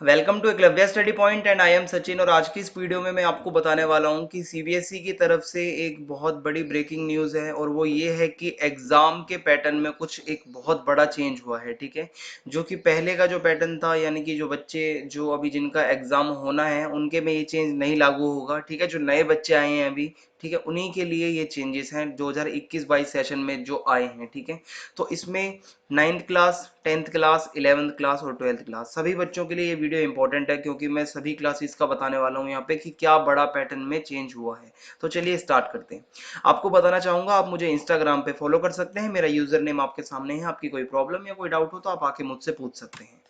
Welcome to Eklavya study point and I am Sachin. और आज की इस वीडियो में मैं आपको बताने वाला हूं कि सीबीएसई की तरफ से एक बहुत बड़ी ब्रेकिंग न्यूज़ है और वो ये है कि एग्ज़ाम के पैटर्न में कुछ एक बहुत बड़ा चेंज हुआ है। ठीक है, जो कि पहले का जो पैटर्न था, यानी कि जो बच्चे जो अभी जिनका एग्ज़ाम होना है उनके में ये चेंज नहीं लागू होगा। ठीक है, जो नए बच्चे आए हैं अभी, ठीक है, उन्हीं के लिए ये चेंजेस हैं 2021-22 सेशन में जो आए हैं। ठीक है, तो इसमें 9th class, 10th class, 11th class और 12th क्लास सभी बच्चों के लिए ये वीडियो इंपॉर्टेंट है, क्योंकि मैं सभी क्लासेस का बताने वाला हूँ यहाँ पे कि क्या बड़ा पैटर्न में चेंज हुआ है। तो चलिए स्टार्ट करते हैं। आपको बताना चाहूंगा, आप मुझे इंस्टाग्राम पे फॉलो कर सकते हैं, मेरा यूजर नेम आपके सामने है। आपकी कोई प्रॉब्लम या कोई डाउट हो तो आप आके मुझसे पूछ सकते हैं।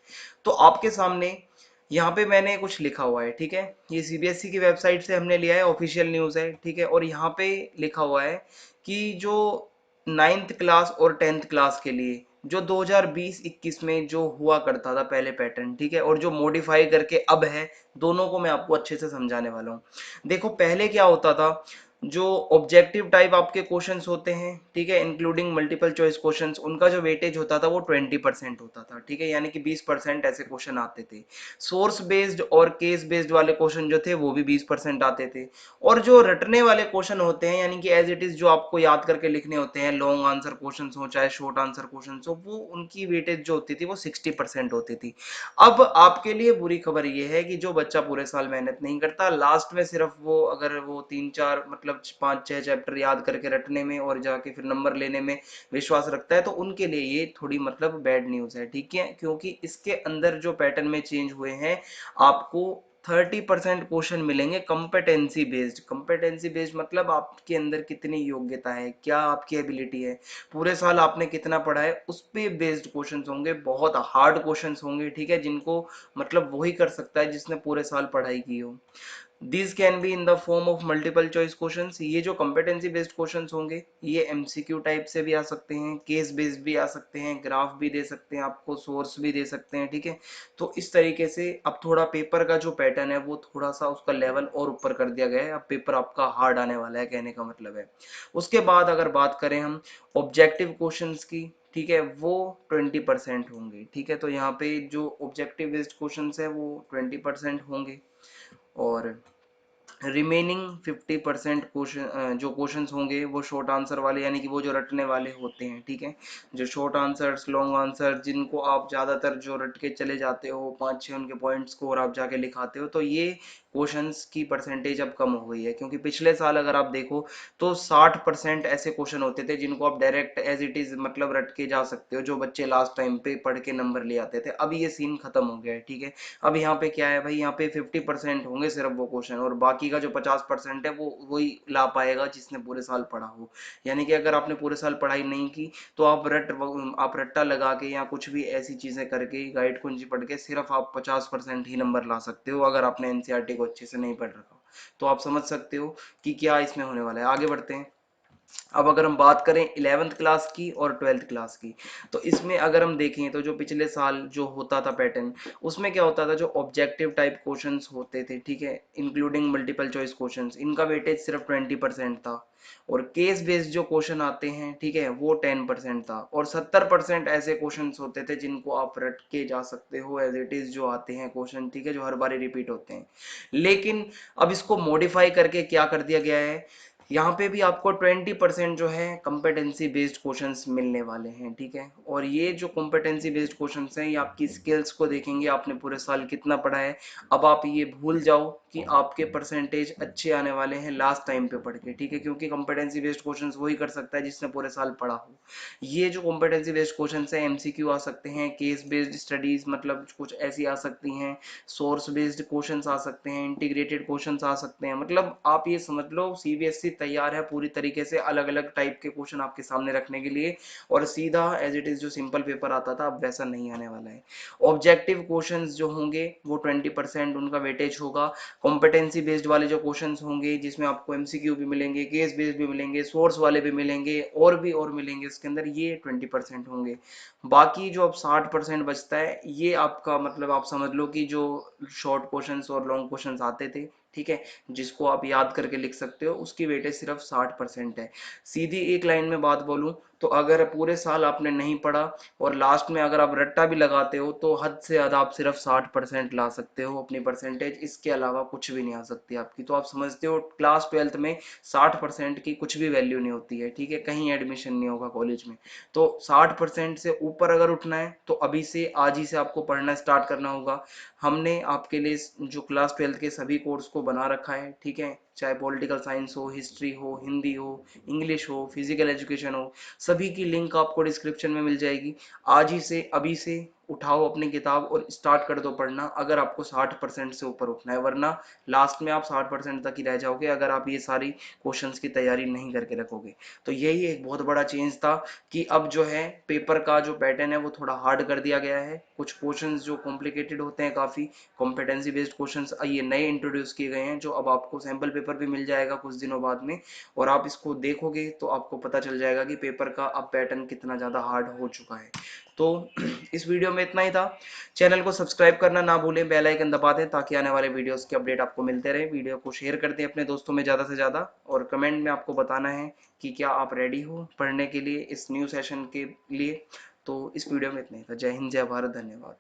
तो आपके सामने यहाँ पे मैंने कुछ लिखा हुआ है। ठीक है, ये सीबीएसई की वेबसाइट से हमने लिया है, ऑफिशियल न्यूज़ है। ठीक है, और यहाँ पे लिखा हुआ है कि जो 9th क्लास और 10th क्लास के लिए जो 2020-21 में जो हुआ करता था पहले पैटर्न, ठीक है, और जो मॉडिफाई करके अब है, दोनों को मैं आपको अच्छे से समझाने वाला हूँ। देखो, पहले क्या होता था, जो ऑब्जेक्टिव टाइप आपके क्वेश्चंस होते हैं, ठीक है, इंक्लूडिंग मल्टीपल चॉइस क्वेश्चंस, उनका जो वेटेज होता था वो 20% होता था। ठीक है, यानी कि 20% ऐसे क्वेश्चन आते थे। सोर्स बेस्ड और केस बेस्ड वाले क्वेश्चन जो थे वो भी 20% आते थे। और जो रटने वाले क्वेश्चन होते हैं, यानी कि एज इट इज जो आपको याद करके लिखने होते हैं, लॉन्ग आंसर क्वेश्चन हो चाहे शॉर्ट आंसर क्वेश्चन हो, वो उनकी वेटेज जो होती थी वो 60% होती थी। अब आपके लिए बुरी खबर ये है कि जो बच्चा पूरे साल मेहनत नहीं करता, लास्ट में सिर्फ वो अगर वो 3-4 मतलब 5-6 चैप्टर याद करके रटने में और जाके फिर नंबर लेने में विश्वास रखता है, तो उनके लिए ये थोड़ी मतलब बैड न्यूज है। ठीक है, क्योंकि इसके अंदर जो पैटर्न में चेंज हुए हैं, आपको 30% क्वेश्चन मिलेंगे कॉम्पिटेंसी बेस्ड। कॉम्पिटेंसी बेस्ड मतलब आपके अंदर कितनी योग्यता है, क्या आपकी एबिलिटी है, पूरे साल आपने कितना पढ़ा है, उस पे बेस्ड क्वेश्चंस होंगे। बहुत हार्ड क्वेश्चंस होंगे, ठीक है, जिनको मतलब वही कर सकता है जिसने पूरे साल पढ़ाई की हो। This can be in the form of multiple choice questions. ये जो कॉम्पिटेंसी बेस्ड क्वेश्चंस होंगे, ये एमसीक्यू टाइप से भी आ सकते हैं, केस बेस्ड भी आ सकते हैं, ग्राफ भी दे सकते हैं, आपको सोर्स भी दे सकते हैं। ठीक है, तो इस तरीके से अब थोड़ा पेपर का जो पैटर्न है वो थोड़ा सा उसका लेवल और ऊपर कर दिया गया है। अब पेपर आपका हार्ड आने वाला है, कहने का मतलब है। उसके बाद अगर बात करें हम ऑब्जेक्टिव क्वेश्चंस की, ठीक है, वो 20% होंगे। ठीक है, तो यहाँ पे जो ऑब्जेक्टिव बेस्ड क्वेश्चंस है वो 20% होंगे। और रिमेनिंग 50% क्वेश्चन जो क्वेश्चंस होंगे वो शॉर्ट आंसर वाले, यानी कि वो जो रटने वाले होते हैं। ठीक है, जो शॉर्ट आंसर्स, लॉन्ग आंसर, जिनको आप ज़्यादातर जो रट के चले जाते हो, 5-6 उनके पॉइंट्स को और आप जाके लिखाते हो, तो ये क्वेश्चंस की परसेंटेज अब कम हो गई है। क्योंकि पिछले साल अगर आप देखो तो 60% ऐसे क्वेश्चन होते थे जिनको आप डायरेक्ट एज इट इज मतलब रट के जा सकते हो, जो बच्चे लास्ट टाइम पे पढ़ के नंबर ले आते थे। अब ये सीन खत्म हो गया है। ठीक है, अब यहाँ पे क्या है भाई, यहाँ पे 50% होंगे सिर्फ वो क्वेश्चन, और बाकी का जो 50% है वो वही ला पाएगा जिसने पूरे साल पढ़ा हो। यानी कि अगर आपने पूरे साल पढ़ाई नहीं की तो आप रट्टा लगा के या कुछ भी ऐसी चीजें करके, गाइड कुंजी पढ़ के सिर्फ आप 50% ही नंबर ला सकते हो, अगर आपने एनसीईआरटी को अच्छे से नहीं पढ़ रखा। तो आप समझ सकते हो कि क्या इसमें होने वाला है। आगे बढ़ते हैं। अब अगर हम बात करें 11th क्लास की और 12th क्लास की, तो इसमें अगर हम देखें तो जो पिछले साल जो होता था पैटर्न, उसमें क्या होता था, जो ऑब्जेक्टिव टाइप क्वेश्चंस होते थे, ठीक है, इंक्लूडिंग मल्टीपल चॉइस क्वेश्चंस, इनका वेटेज सिर्फ 20% था। और केस बेस्ड जो क्वेश्चन आते हैं, ठीक है, वो 10% था। और 70% ऐसे क्वेश्चंस होते थे जिनको आप रट के जा सकते हो, एज इट इज जो आते हैं क्वेश्चन, ठीक है, जो हर बार रिपीट होते हैं। लेकिन अब इसको मॉडिफाई करके क्या कर दिया गया है, यहाँ पे भी आपको 20% जो है कॉम्पिटेंसी बेस्ड क्वेश्चंस मिलने वाले हैं। ठीक है, और ये जो कॉम्पिटेंसी बेस्ड क्वेश्चंस हैं, ये आपकी स्किल्स को देखेंगे, आपने पूरे साल कितना पढ़ा है। अब आप ये भूल जाओ कि आपके परसेंटेज अच्छे आने वाले हैं लास्ट टाइम पे पढ़ के। ठीक है, क्योंकि कॉम्पिटेंसी बेस्ड क्वेश्चंस वही कर सकता है जिसने पूरे साल पढ़ा हो। ये जो कॉम्पिटेंसी बेस्ड क्वेश्चंस है, एमसीक्यू आ सकते हैं, केस बेस्ड स्टडीज मतलब कुछ ऐसी आ सकती हैं, सोर्स बेस्ड क्वेश्चंस आ सकते हैं, इंटीग्रेटेड क्वेश्चंस आ सकते हैं। मतलब आप ये समझ लो सीबीएसई तैयार है पूरी तरीके से अलग अलग टाइप के क्वेश्चन आपके सामने रखने के लिए, और सीधा एज इट इज जो सिंपल पेपर आता था अब वैसा नहीं आने वाला है। ऑब्जेक्टिव क्वेश्चंस जो होंगे वो 20% उनका वेटेज होगा। कॉम्पिटेंसी बेस्ड वाले जो क्वेश्चंस होंगे, जिसमें आपको एमसीक्यू भी मिलेंगे, केस बेस्ड भी मिलेंगे, सोर्स वाले भी मिलेंगे, और मिलेंगे इसके अंदर, ये 20% होंगे। बाकी जो अब 60% बचता है, ये आपका मतलब आप समझ लो कि जो शॉर्ट क्वेश्चंस और लॉन्ग क्वेश्चंस आते थे, ठीक है, जिसको आप याद करके लिख सकते हो, उसकी वेटेज सिर्फ 60% है। सीधी एक लाइन में बात बोलूं तो अगर पूरे साल आपने नहीं पढ़ा और लास्ट में अगर आप रट्टा भी लगाते हो तो हद से ज़्यादा आप सिर्फ 60% ला सकते हो अपनी परसेंटेज, इसके अलावा कुछ भी नहीं आ सकती आपकी। तो आप समझते हो क्लास 12th में 60% की कुछ भी वैल्यू नहीं होती है, ठीक है, कहीं एडमिशन नहीं होगा कॉलेज में। तो 60% से ऊपर अगर उठना है तो अभी से आज ही से आपको पढ़ना स्टार्ट करना होगा। हमने आपके लिए जो क्लास 12th के सभी कोर्स को बना रखा है, ठीक है, चाहे पॉलिटिकल साइंस हो, हिस्ट्री हो, हिंदी हो, इंग्लिश हो, फिजिकल एजुकेशन हो, सभी की लिंक आपको डिस्क्रिप्शन में मिल जाएगी। आज ही से अभी से उठाओ अपनी किताब और स्टार्ट कर दो पढ़ना, अगर आपको 60% से ऊपर उठना है, वरना लास्ट में आप 60% तक ही रह जाओगे अगर आप ये सारी क्वेश्चंस की तैयारी नहीं करके रखोगे। तो यही एक बहुत बड़ा चेंज था कि अब जो है पेपर का जो पैटर्न है वो थोड़ा हार्ड कर दिया गया है। कुछ क्वेश्चंस जो कॉम्प्लिकेटेड होते हैं काफ़ी, कॉम्पिटेंसी बेस्ड क्वेश्चंस ये नए इंट्रोड्यूस किए गए हैं, जो अब आपको सैम्पल पेपर भी मिल जाएगा कुछ दिनों बाद में, और आप इसको देखोगे तो आपको पता चल जाएगा कि पेपर का अब पैटर्न कितना ज़्यादा हार्ड हो चुका है। तो इस वीडियो में इतना ही था। चैनल को सब्सक्राइब करना ना भूलें, बेल आइकन दबा दें ताकि आने वाले वीडियोस के अपडेट आपको मिलते रहे। वीडियो को शेयर कर दें अपने दोस्तों में ज़्यादा से ज़्यादा, और कमेंट में आपको बताना है कि क्या आप रेडी हो पढ़ने के लिए इस न्यू सेशन के लिए। तो इस वीडियो में इतना ही था। जय हिंद, जय भारत, धन्यवाद।